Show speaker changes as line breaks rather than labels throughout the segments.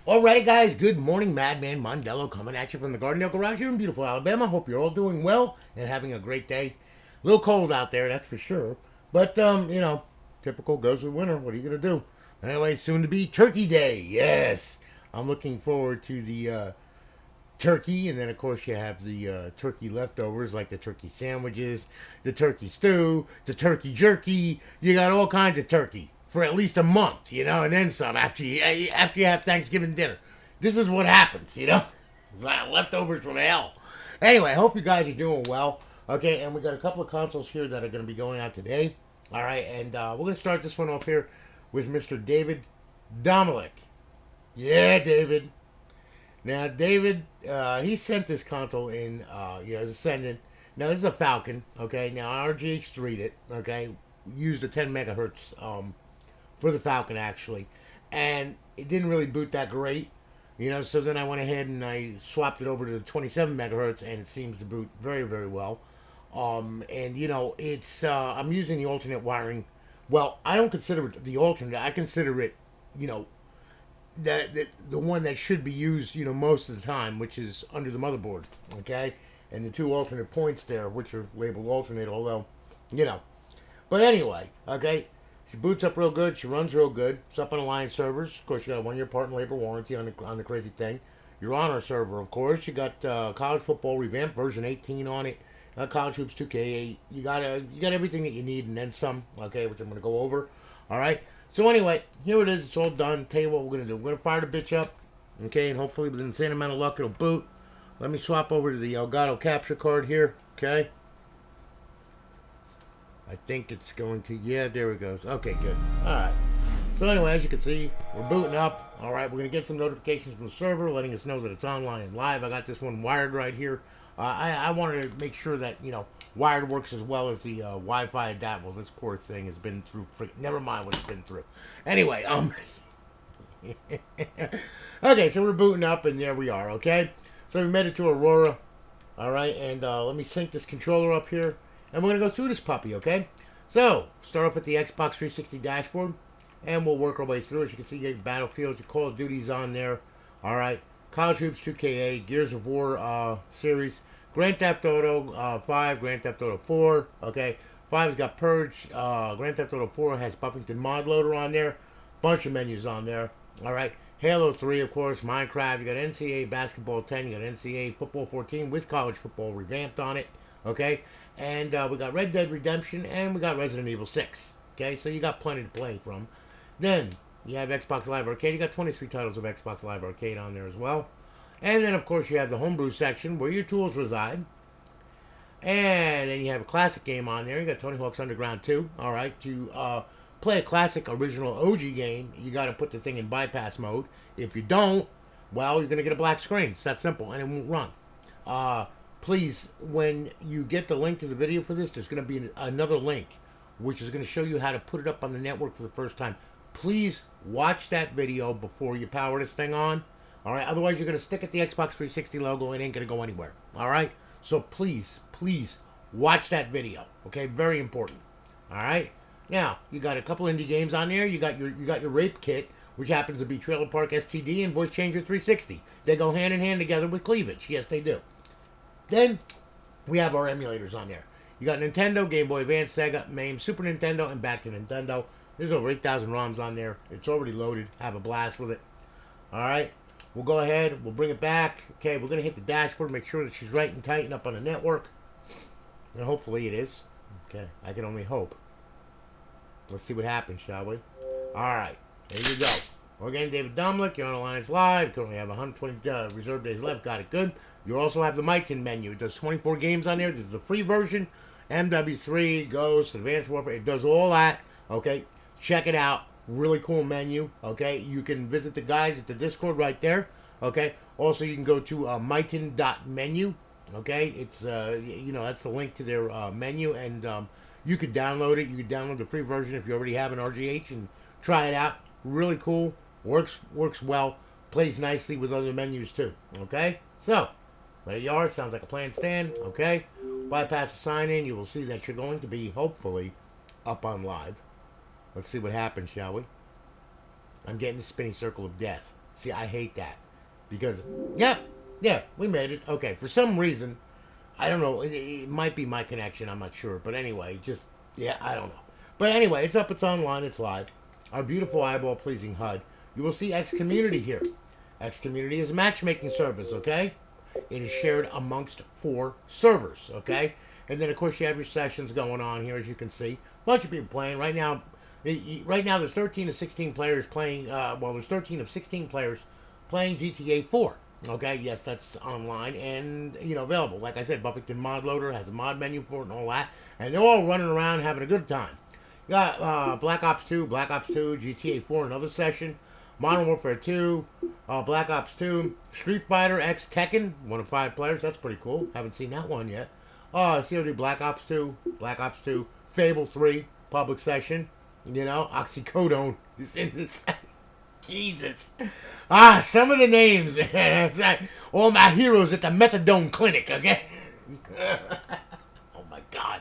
Alright, guys, good morning. Madman Mondello coming at you from the Gardendale Garage here in beautiful Alabama. Hope you're all doing well and having a great day. A little cold out there, that's for sure. But, typical goes with winter. What are you going to do? Anyway, soon to be Turkey Day. Yes. I'm looking forward to the turkey. And then, of course, you have the turkey leftovers like the turkey sandwiches, the turkey stew, the turkey jerky. You got all kinds of turkey for at least a month, and then some after you have Thanksgiving dinner. This is what happens. Leftovers from hell. Anyway, I hope you guys are doing well. Okay, and we got a couple of consoles here that are going to be going out today. All right, and we're going to start this one off here with Mr. David Domalik. Yeah, David. Now, David, he sent this console in, as a send-in. Now, this is a Falcon, okay? Now, RGH3'd it, okay? Used the 10 megahertz for the Falcon, actually. And it didn't really boot that great, so then I went ahead and I swapped it over to the 27 megahertz, and it seems to boot very, very well. And, it's, I'm using the alternate wiring. Well, I don't consider it the alternate. I consider it, the one that should be used, most of the time, which is under the motherboard, okay? And the two alternate points there, which are labeled alternate, although, But anyway, okay, she boots up real good. She runs real good. It's up on Alliance servers. Of course, you got a 1-year part and labor warranty on the crazy thing. You're on our server, of course. You got College Football Revamped version 18 on it. College Hoops 2K8. You got everything that you need and then some, okay, which I'm going to go over. All right. So anyway, here it is. It's all done. Tell you what we're going to do. We're going to fire the bitch up, okay, and hopefully with an insane amount of luck, it'll boot. Let me swap over to the Elgato capture card here, okay? I think it's going to, yeah, there it goes. Okay, good. All right. So anyway, as you can see, we're booting up. All right, we're going to get some notifications from the server letting us know that it's online and live. I got this one wired right here. I wanted to make sure that, wired works as well as the Wi-Fi adapter. Well, this poor thing has been through, never mind what it's been through. Anyway, okay, so we're booting up, and there we are, okay? So we made it to Aurora, all right? And let me sync this controller up here, and we're going to go through this puppy, okay? So, start off with the Xbox 360 dashboard, and we'll work our way through. As you can see, you get Battlefield, your Call of Duty's on there, all right? College Hoops 2K8, Gears of War series, Grand Theft Auto 5, Grand Theft Auto 4, okay? 5's got Purge, Grand Theft Auto 4 has Buffington Mod loader on there, bunch of menus on there, all right? Halo 3, of course, Minecraft, you got NCAA Basketball 10, you got NCAA Football 14 with College Football Revamped on it, okay? And we got Red Dead Redemption, and we got Resident Evil 6, okay? So you got plenty to play from. Then you have Xbox Live Arcade. You got 23 titles of Xbox Live Arcade on there as well. And then, of course, you have the homebrew section where your tools reside. And then you have a classic game on there. You got Tony Hawk's Underground 2. All right, to play a classic original OG game, you got to put the thing in bypass mode. If you don't, well, you're going to get a black screen. It's that simple, and it won't run. Please, when you get the link to the video for this, there's going to be another link, which is going to show you how to put it up on the network for the first time. Please watch that video before you power this thing on. All right. Otherwise, you're going to stick at the Xbox 360 logo. It ain't going to go anywhere. All right. So please, please watch that video. Okay. Very important. All right. Now you got a couple indie games on there. You got your Rape Kit, which happens to be Trailer Park STD and Voice Changer 360. They go hand in hand together with cleavage. Yes, they do. Then we have our emulators on there. You got Nintendo, Game Boy Advance, Sega, MAME, Super Nintendo, and back to Nintendo. There's over 8,000 ROMs on there. It's already loaded. Have a blast with it. All right. We'll go ahead. We'll bring it back. Okay. We're going to hit the dashboard. Make sure that she's right and tight and up on the network. And hopefully it is. Okay. I can only hope. Let's see what happens, shall we? All right. There you go. Again, David Domalik. You're on Alliance Live. Currently have 120 reserve days left. Got it good. You also have the Myten menu. It does 24 games on there. This is the free version. MW3, Ghost, Advanced Warfare. It does all that. Okay. Check it out. Really cool menu. Okay. You can visit the guys at the Discord right there. Okay. Also, you can go to myten.menu. Okay. It's, that's the link to their menu. And you could download it. You could download the free version if you already have an RGH and try it out. Really cool. Works well. Plays nicely with other menus too. Okay. So, there you are. Sounds like a plan, Stan. Okay. Bypass the sign in. You will see that you're going to be, hopefully, up on live. Let's see what happens, shall we? I'm getting the spinning circle of death. See, I hate that. Because, yeah, we made it. Okay, for some reason, I don't know. It might be my connection. I'm not sure. But anyway, just, yeah, I don't know. But anyway, it's up. It's online. It's live. Our beautiful eyeball-pleasing HUD. You will see X Community here. X Community is a matchmaking service, okay? It is shared amongst 4 servers, okay? And then, of course, you have your sessions going on here, as you can see. A bunch of people playing. Right now, there's 13 to 16 players playing, there's 13 of 16 players playing GTA 4. Okay, yes, that's online and, available. Like I said, Buffington Mod Loader has a mod menu for it and all that. And they're all running around having a good time. You got Black Ops 2, GTA 4, another session. Modern Warfare 2, Black Ops 2, Street Fighter X Tekken, 1 of 5 players. That's pretty cool. Haven't seen that one yet. COD Black Ops 2, Fable 3, public session. Oxycodone is in this. Jesus. Some of the names, man. All my heroes at the methadone clinic, okay? Oh, my God.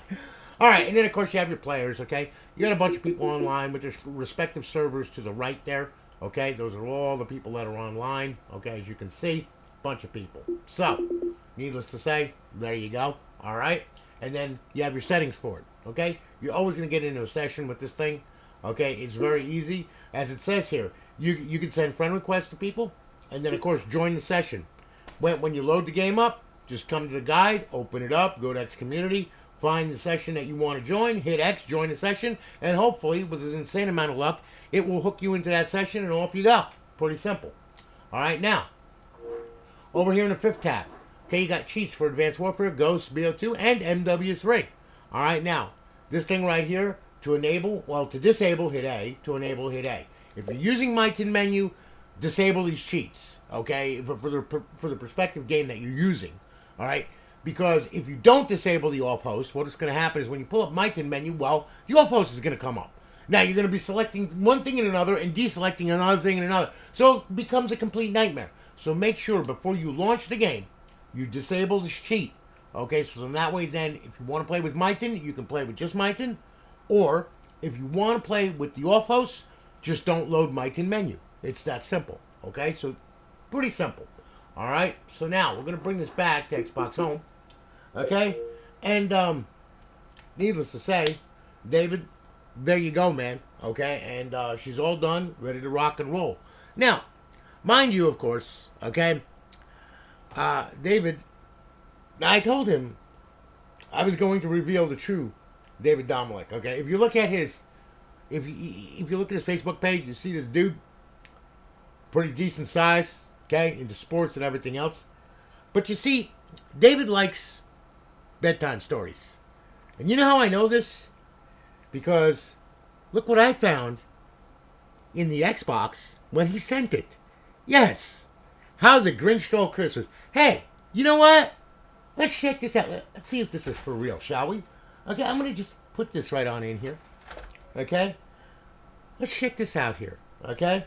All right, and then, of course, you have your players, okay? You got a bunch of people online with their respective servers to the right there, okay? Those are all the people that are online, okay? As you can see, bunch of people. So, needless to say, there you go, all right? And then you have your settings for it, okay? You're always going to get into a session with this thing, okay? It's very easy. As it says here, you can send friend requests to people, and then, of course, join the session. When you load the game up, just come to the guide, open it up, go to X Community, find the session that you want to join, hit X, join the session, and hopefully, with an insane amount of luck, it will hook you into that session, and off you go. Pretty simple. All right, now, over here in the 5th tab, okay, you got cheats for Advanced Warfare, Ghost, BO2, and MW3. All right, now, this thing right here, to disable, hit A. To enable, hit A. If you're using Myten menu, disable these cheats, okay, for the prospective game that you're using, all right? Because if you don't disable the off-host, what is going to happen is when you pull up Myten menu, well, the off-host is going to come up. Now, you're going to be selecting one thing and another and deselecting another thing and another. So it becomes a complete nightmare. So make sure before you launch the game, you disable this cheat, okay? So then that way then, if you want to play with Myten, you can play with just Myten. Or if you want to play with the off-host, just don't load Myten menu. It's that simple, okay? So, pretty simple, all right? So now, we're going to bring this back to Xbox Home, okay? And, needless to say, David, there you go, man, okay? And she's all done, ready to rock and roll. Now, mind you, of course, okay, David, I told him I was going to reveal the true David Domalik, okay? If you look at his... If you look at his Facebook page, you see this dude, pretty decent size, okay, into sports and everything else. But you see, David likes bedtime stories. And you know how I know this? Because look what I found in the Xbox when he sent it. Yes, How the Grinch Stole Christmas. Hey, you know what? Let's check this out. Let's see if this is for real, shall we? Okay, I'm going to just put this right on in here. Okay, let's check this out here. Okay,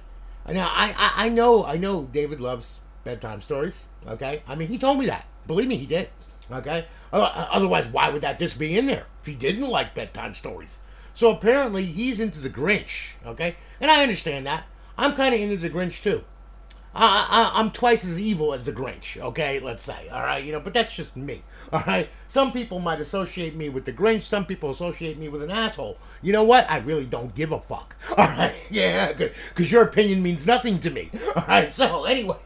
now I know David loves bedtime stories. Okay, I mean he told me that. Believe me, he did. Okay, otherwise why would that just be in there if he didn't like bedtime stories? So apparently he's into the Grinch. Okay, and I understand that. I'm kind of into the Grinch too. I'm twice as evil as the Grinch, okay, let's say, all right, but that's just me, all right? Some people might associate me with the Grinch, some people associate me with an asshole. You know what? I really don't give a fuck, all right? Yeah, because your opinion means nothing to me, all right? So, anyway,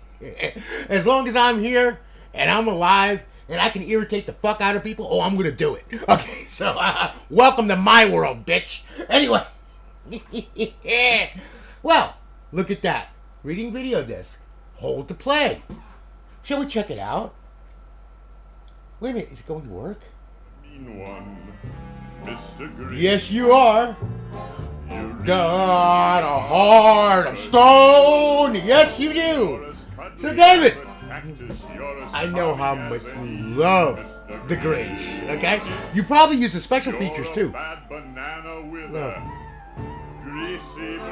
as long as I'm here and I'm alive and I can irritate the fuck out of people, I'm going to do it, okay? So, welcome to my world, bitch. Anyway, well, look at that. Reading video disc. Hold to play. Shall we check it out? Wait a minute, is it going to work? Yes, you are. Got a heart of stone. Yes, you do. So, David, I know how much you love the Grinch, okay? You probably use the special features, too.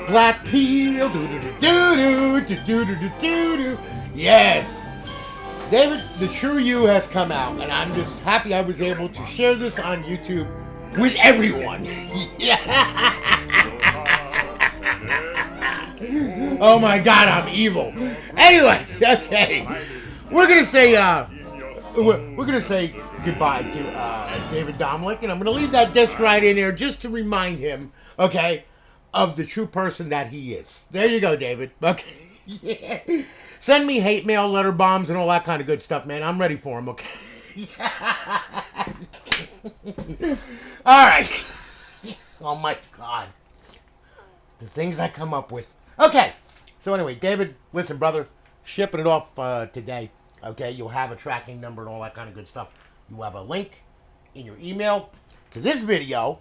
Black peel, do-do-do-do-do-do-do-do-do-do. Yes! David, the true you has come out, and I'm just happy I was able to share this on YouTube with everyone. Oh my God, I'm evil. Anyway, okay. We're gonna say we're gonna say goodbye to David Domalik, and I'm gonna leave that disc right in there just to remind him, okay, of the true person that he is. There you go, David. Okay. Yeah. Send me hate mail, letter bombs, and all that kind of good stuff, man. I'm ready for him. Okay. All right. Oh my God. The things I come up with. Okay. So anyway, David, listen, brother, shipping it off today. Okay, you'll have a tracking number and all that kind of good stuff. You have a link in your email to this video,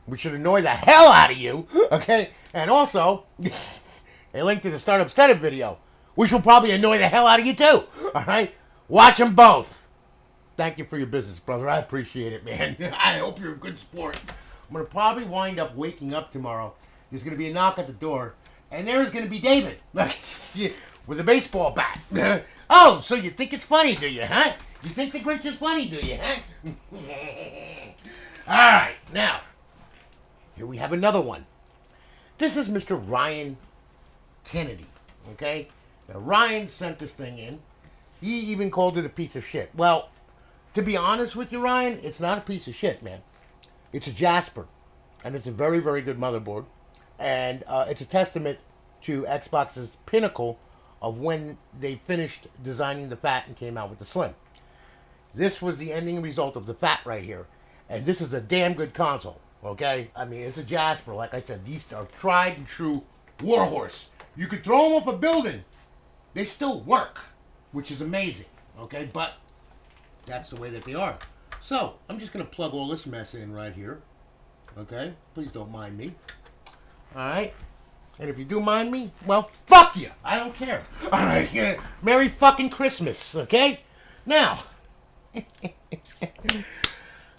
which should annoy the hell out of you. Okay, and also a link to the startup setup video, which will probably annoy the hell out of you too. All right, watch them both. Thank you for your business, brother. I appreciate it, man. I hope you're a good sport. I'm gonna probably wind up waking up tomorrow. There's gonna be a knock at the door, and there's gonna be David with a baseball bat. Oh, so you think it's funny, do you, huh? You think the Grinch is funny, do you, huh? All right, now, here we have another one. This is Mr. Ryan Kennedy, okay? Now, Ryan sent this thing in. He even called it a piece of shit. Well, to be honest with you, Ryan, it's not a piece of shit, man. It's a Jasper, and it's a very, very good motherboard. And it's a testament to Xbox's pinnacle of when they finished designing the Fat and came out with the Slim. This was the ending result of the Fat right here. And this is a damn good console, okay? I mean, it's a Jasper. Like I said, these are tried and true warhorse. You could throw them off a building. They still work, which is amazing, okay? But that's the way that they are. So, I'm just going to plug all this mess in right here, okay? Please don't mind me. All right? And if you do mind me, well, fuck you. I don't care. All right. Merry fucking Christmas, okay? Now.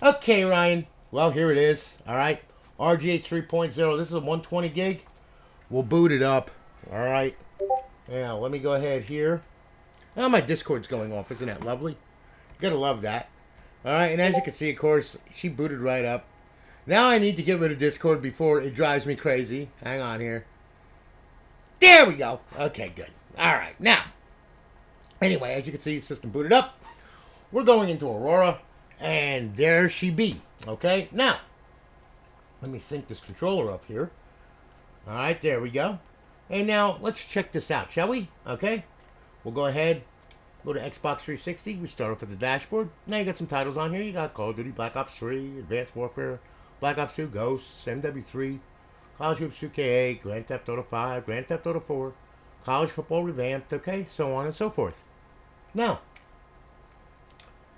Okay, Ryan. Well, here it is. All right. RGH 3.0. This is a 120 gig. We'll boot it up. All right. Now, let me go ahead here. Oh, my Discord's going off. Isn't that lovely? Gotta love that. All right. And as you can see, of course, she booted right up. Now I need to get rid of Discord before it drives me crazy. Hang on here. There we go. Okay, good. All right. Now, anyway, as you can see, system booted up. We're going into Aurora, and there she be. Okay. Now, let me sync this controller up here. All right, there we go. And now, let's check this out, shall we? Okay. We'll go ahead, go to Xbox 360. We start off with the dashboard. Now you got some titles on here. You got Call of Duty, Black Ops 3, Advanced Warfare, Black Ops 2, Ghosts, MW3, College Football 2K, Grand Theft Auto 5, Grand Theft Auto 4, College Football Revamped, okay, so on and so forth. Now,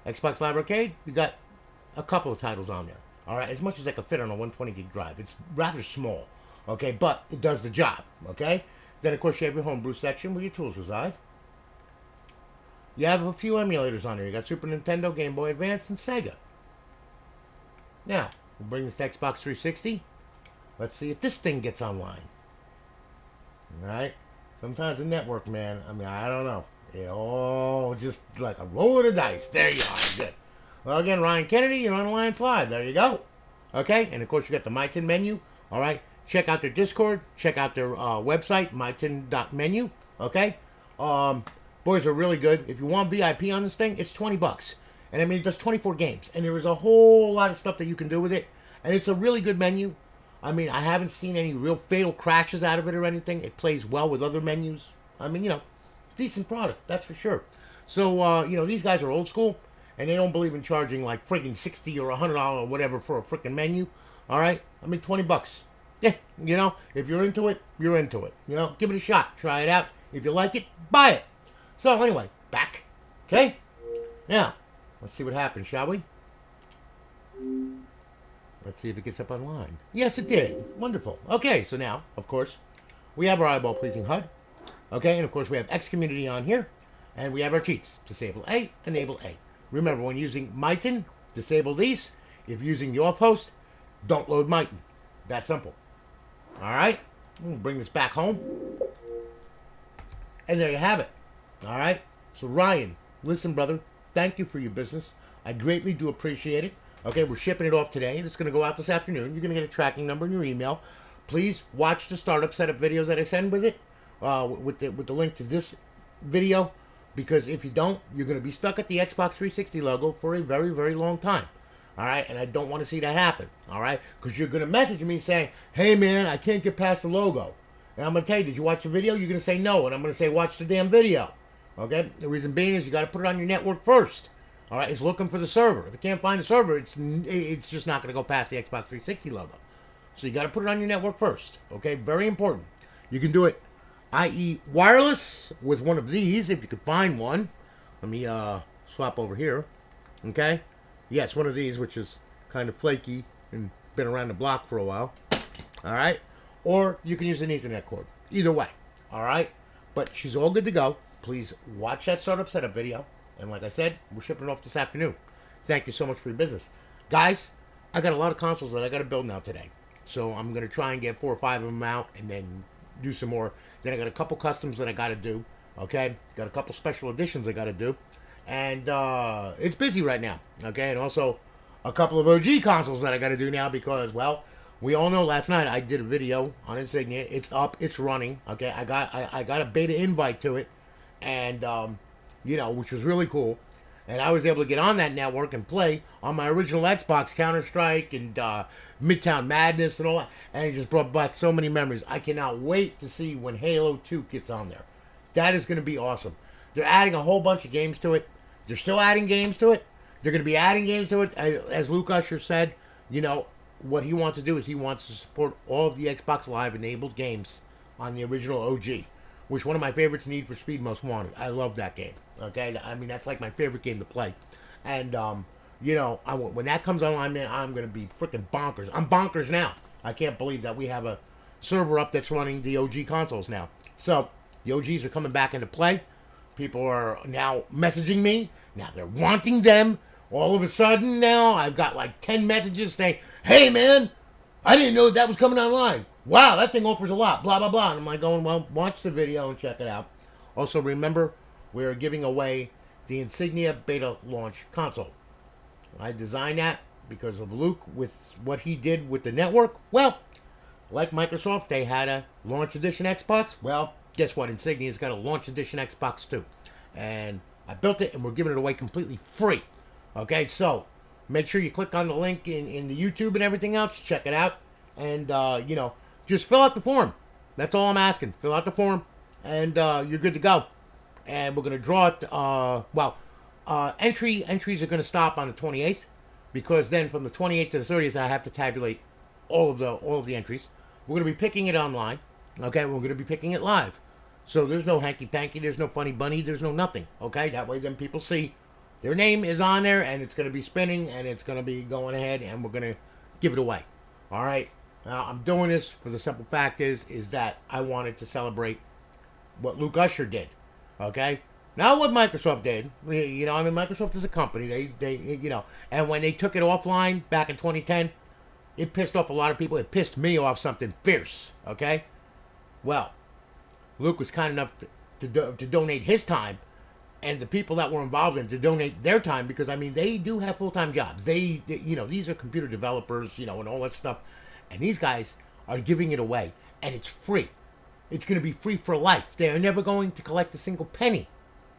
Xbox Live Arcade, we got a couple of titles on there. All right, as much as I can fit on a 120 gig drive. It's rather small, okay, but it does the job, okay? Then, of course, you have your homebrew section where your tools reside. You have a few emulators on there. You got Super Nintendo, Game Boy Advance, and Sega. Now, we'll bring this to Xbox 360. Let's see if this thing gets online. Alright? Sometimes the network, man, I mean, I don't know. It all just like a roll of the dice. There you are. Good. Well, again, Ryan Kennedy, you're on Alliance Live. There you go. Okay? And, of course, you got the Myten menu. Alright? Check out their Discord. Check out their website, myten.menu. Okay? Boys are really good. If you want VIP on this thing, it's $20. And, I mean, it does 24 games. And there is a whole lot of stuff that you can do with it. And it's a really good menu. I mean, I haven't seen any real fatal crashes out of it or anything. It plays well with other menus. I mean, you know, decent product, that's for sure. So, you know, these guys are old school, and they don't believe in charging like friggin' $60 or $100 or whatever for a frickin' menu. All right? I mean, $20. Yeah, you know, if you're into it, you're into it. You know, give it a shot. Try it out. If you like it, buy it. So, anyway, back. Okay? Now, let's see what happens, shall we? Let's see if it gets up online. Yes, it did. Wonderful. Okay, so now, of course, we have our eyeball-pleasing HUD. Okay, and of course we have X Community on here. And we have our cheats. Disable A, enable A. Remember, when using Myten, disable these. If you're using the Offhost, don't load Myten. That simple. Alright? We'll bring this back home. And there you have it. Alright? So Ryan, listen, brother. Thank you for your business. I greatly do appreciate it. Okay, we're shipping it off today. It's going to go out this afternoon. You're going to get a tracking number in your email. Please watch the startup setup videos that I send with it. with the link to this video, because if you don't, you're going to be stuck at the Xbox 360 logo for a very, very long time. All right, and I don't want to see that happen. All right, because you're going to message me saying, "Hey man, I can't get past the logo," and I'm going to tell you, "Did you watch the video?" You're going to say no, and I'm going to say, "Watch the damn video." Okay, the reason being is you got to put it on your network first. All right, it's looking for the server. If it can't find the server, it's just not going to go past the Xbox 360 logo. So you got to put it on your network first. Okay, very important. You can do it, i.e., wireless with one of these if you could find one. Let me swap over here. Okay, yes, one of these, which is kind of flaky and been around the block for a while. All right, or you can use an Ethernet cord. Either way. All right, but she's all good to go. Please watch that startup setup video. And like I said, we're shipping it off this afternoon. Thank you so much for your business. Guys, I got a lot of consoles that I got to build now today. So I'm going to try and get 4 or 5 of them out and then do some more. Then I got a couple customs that I got to do. Okay? Got a couple special editions I got to do. And it's busy right now. Okay? And also a couple of OG consoles that I got to do now because, well, we all know last night I did a video on Insignia. It's up. It's running. Okay? I got a beta invite to it. And, which was really cool. And I was able to get on that network and play on my original Xbox, Counter-Strike and Midtown Madness and all that. And it just brought back so many memories. I cannot wait to see when Halo 2 gets on there. That is going to be awesome. They're adding a whole bunch of games to it. They're still adding games to it. They're going to be adding games to it. As Luke Usher said, what he wants to do is he wants to support all of the Xbox Live enabled games on the original OG. Which one of my favorites, Need for Speed Most Wanted. I love that game. Okay, I mean that's like my favorite game to play, and when that comes online, man, I'm gonna be freaking bonkers. I'm bonkers now. I can't believe that we have a server up that's running the OG consoles now. So the OGs are coming back into play. People are now messaging me. Now they're wanting them. All of a sudden now I've got like 10 messages saying, "Hey man, I didn't know that was coming online. Wow, that thing offers a lot, blah, blah, blah." And I'm like going, well, watch the video and check it out. Also, remember, we're giving away the Insignia Beta Launch Console. I designed that because of Luke with what he did with the network. Well, like Microsoft, they had a Launch Edition Xbox. Well, guess what? Insignia's got a Launch Edition Xbox too. And I built it, and we're giving it away completely free. Okay, so make sure you click on the link in the YouTube and everything else. Check it out. And, just fill out the form. That's all I'm asking. Fill out the form, and you're good to go. And we're going to draw it. Entries are going to stop on the 28th, because then from the 28th to the 30th, I have to tabulate all of the entries. We're going to be picking it online. Okay, we're going to be picking it live. So there's no hanky panky. There's no funny bunny. There's no nothing. Okay, that way then people see their name is on there, and it's going to be spinning, and it's going to be going ahead, and we're going to give it away. All right. Now, I'm doing this for the simple fact is that I wanted to celebrate what Luke Usher did, okay? Not what Microsoft did. Microsoft is a company. They and when they took it offline back in 2010, it pissed off a lot of people. It pissed me off something fierce, okay? Well, Luke was kind enough to donate his time, and the people that were involved in to donate their time, because, they do have full-time jobs. They these are computer developers, and all that stuff. And these guys are giving it away. And it's free. It's going to be free for life. They are never going to collect a single penny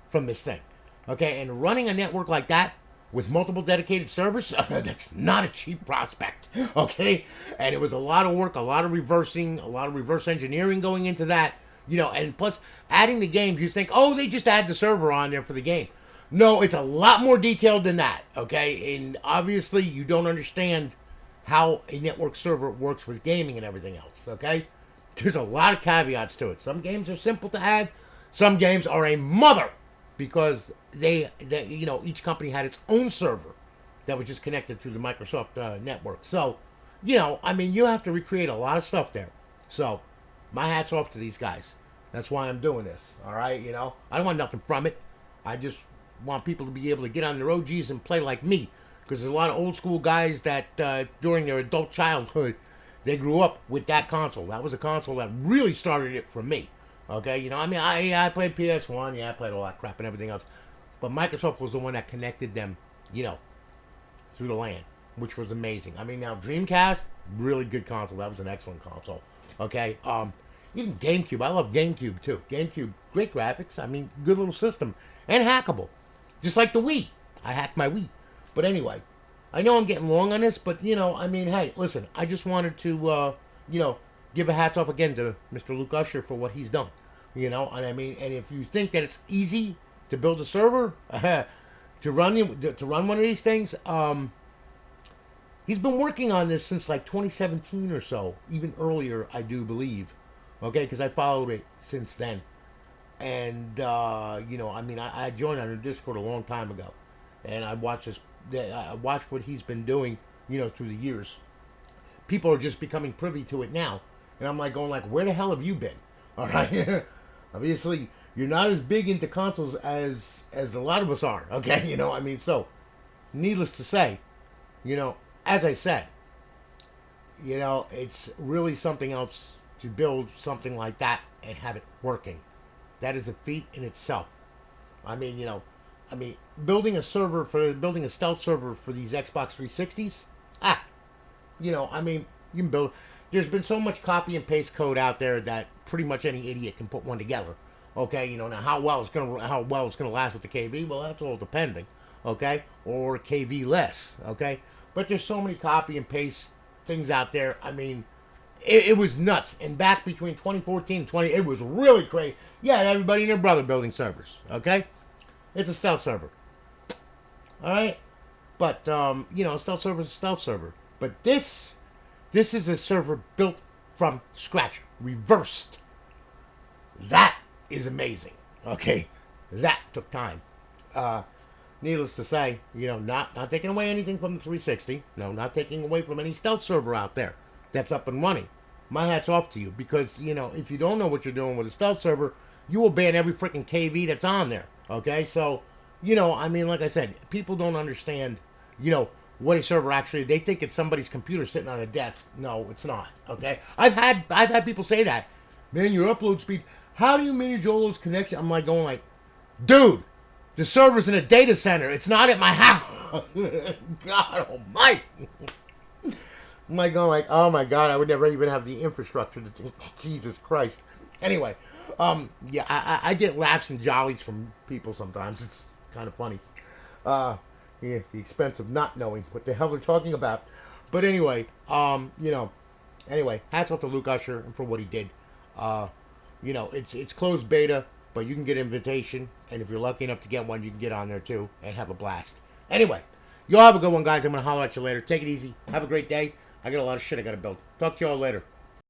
from this thing. Okay? And running a network like that with multiple dedicated servers, that's not a cheap prospect. Okay? And it was a lot of work, a lot of reversing, a lot of reverse engineering going into that. And plus adding the games, you think, oh, they just add the server on there for the game. No, it's a lot more detailed than that. Okay? And obviously you don't understand how a network server works with gaming and everything else, okay? There's a lot of caveats to it. Some games are simple to add. Some games are a mother because each company had its own server that was just connected through the Microsoft network. So, you have to recreate a lot of stuff there. So, my hat's off to these guys. That's why I'm doing this, all right? I don't want nothing from it. I just want people to be able to get on their OGs and play like me. Because there's a lot of old school guys that during their adult childhood, they grew up with that console. That was a console that really started it for me. Okay, I played PS1, I played all that crap and everything else. But Microsoft was the one that connected them, through the LAN, which was amazing. Now Dreamcast, really good console. That was an excellent console. Okay, Even GameCube. I love GameCube too. GameCube, great graphics. I mean, good little system. And hackable. Just like the Wii. I hacked my Wii. But anyway, I know I'm getting long on this, but, you know, I mean, hey, listen, I just wanted to, you know, give a hats off again to Mr. Luke Usher for what he's done. You know, and I mean, and if you think that it's easy to build a server, to run one of these things, he's been working on this since like 2017 or so, even earlier, I do believe. Okay, because I followed it since then. And, you know, I mean, I joined on the Discord a long time ago. And I watched what he's been doing, you know, through the years. People are just becoming privy to it now. And I'm like going like, where the hell have you been? All right. Obviously, you're not as big into consoles as a lot of us are. Okay. You know, I mean, so needless to say, you know, as I said, you know, it's really something else to build something like that and have it working. That is a feat in itself. I mean, you know, building a stealth server for these Xbox 360s, you know, I mean, you can build. There's been so much copy and paste code out there that pretty much any idiot can put one together. Okay, you know, now how well it's gonna last with the KV, well, that's all depending. Okay, or KV less. Okay, but there's so many copy and paste things out there. I mean, it was nuts. And back between 2014 and 20, it was really crazy. Yeah, everybody and their brother building servers. Okay, it's a stealth server. All right, but you know, stealth server is a stealth server. But this is a server built from scratch, reversed. That is amazing. Okay, that took time. Needless to say, you know, not taking away anything from the 360. No, not taking away from any stealth server out there that's up and running. My hat's off to you, because, you know, if you don't know what you're doing with a stealth server, you will ban every freaking KV that's on there. Okay, so, you know, I mean, like I said, people don't understand, you know, what a server actually. They think it's somebody's computer sitting on a desk. No, it's not. Okay, I've had people say that. Man, your upload speed. How do you manage all those connections? I'm like going like, dude, the server's in a data center. It's not at my house. God almighty. I'm like going like, oh my God, I would never even have the infrastructure to Jesus Christ. Anyway, yeah, I get laughs and jollies from people sometimes. It's kind of funny. Yeah, the expense of not knowing what the hell they're talking about. But anyway, you know, anyway, hats off to Luke Usher and for what he did. You know, it's closed beta, but you can get invitation, and if you're lucky enough to get one, you can get on there too and have a blast. Anyway, y'all have a good one, guys. I'm gonna holler at you later. Take it easy. Have a great day. I got a lot of shit I gotta build. Talk to y'all later.